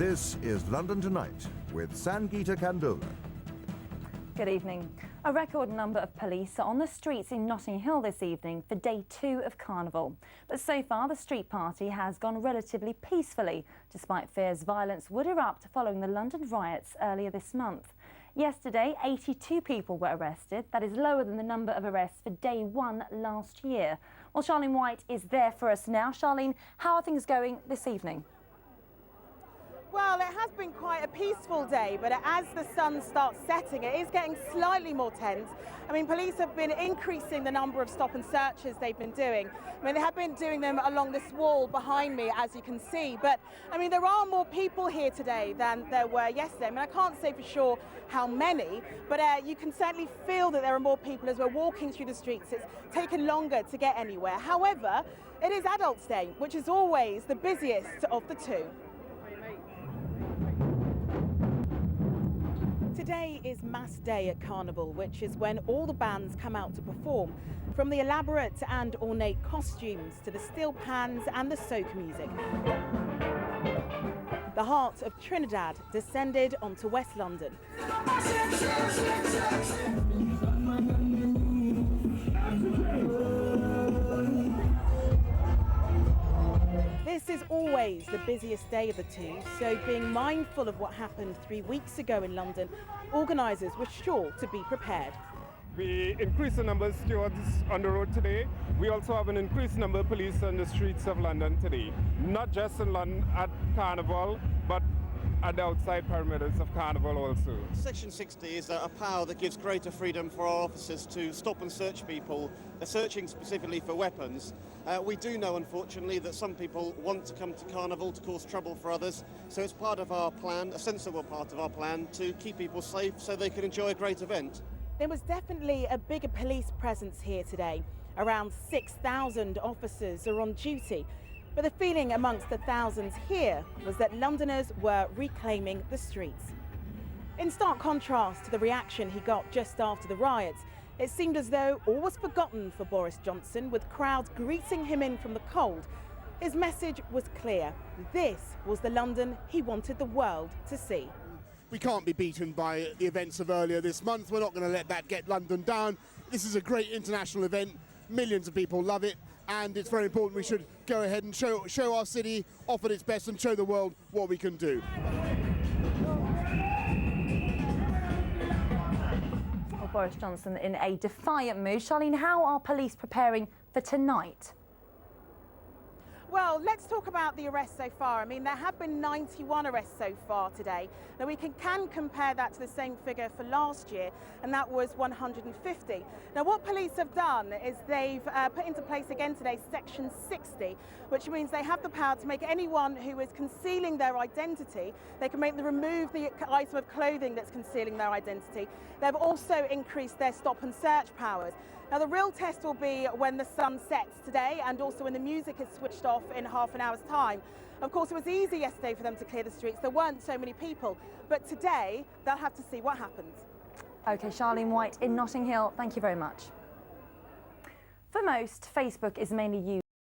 This is London Tonight with Sangeeta Kandola. Good evening. A record number of police are on the streets in Notting Hill this evening for day 2 of Carnival. But so far, the street party has gone relatively peacefully, despite fears violence would erupt following the London riots earlier this month. Yesterday, 82 people were arrested. That is lower than the number of arrests for day 1 last year. Well, Charlene White is there for us now. Charlene, how are things going this evening? Well, it has been quite a peaceful day, but as the sun starts setting, it is getting slightly more tense. I mean, police have been increasing the number of stop and searches they've been doing. I mean, they have been doing them along this wall behind me, as you can see. But, I mean, there are more people here today than there were yesterday. I mean, I can't say for sure how many, but you can certainly feel that there are more people as we're walking through the streets. It's taken longer to get anywhere. However, it is Adults' Day, which is always the busiest of the two. Today is Mass Day at Carnival, which is when all the bands come out to perform, from the elaborate and ornate costumes to the steel pans and the soca music. The heart of Trinidad descended onto West London. This is always the busiest day of the two, so being mindful of what happened 3 weeks ago in London, organisers were sure to be prepared. We increased the number of stewards on the road today. We also have an increased number of police on the streets of London today, not just in London at Carnival, but at the outside perimeters of Carnival also. Section 60 is a power that gives greater freedom for our officers to stop and search people. They're searching specifically for weapons. We do know, unfortunately, that some people want to come to Carnival to cause trouble for others, so it's part of our plan, a sensible part of our plan, to keep people safe so they can enjoy a great event. There was definitely a bigger police presence here today. Around 6,000 officers are on duty. But the feeling amongst the thousands here was that Londoners were reclaiming the streets. In stark contrast to the reaction he got just after the riots, it seemed as though all was forgotten for Boris Johnson, with crowds greeting him in from the cold. His message was clear. This was the London he wanted the world to see. We can't be beaten by the events of earlier this month. We're not going to let that get London down. This is a great international event. Millions of people love it. And it's very important we should go ahead and show our city off at its best and show the world what we can do. Well, Boris Johnson in a defiant mood. Charlene, how are police preparing for tonight? Well, let's talk about the arrests so far. I mean, there have been 91 arrests so far today. Now, we can compare that to the same figure for last year, and that was 150. Now, what police have done is they've put into place again today Section 60, which means they have the power to make anyone who is concealing their identity, they can make them remove the item of clothing that's concealing their identity. They've also increased their stop and search powers. Now, the real test will be when the sun sets today and also when the music is switched off in half an hour's time. Of course, it was easy yesterday for them to clear the streets. There weren't so many people. But today, they'll have to see what happens. OK, Charlene White in Notting Hill, thank you very much. For most, Facebook is mainly used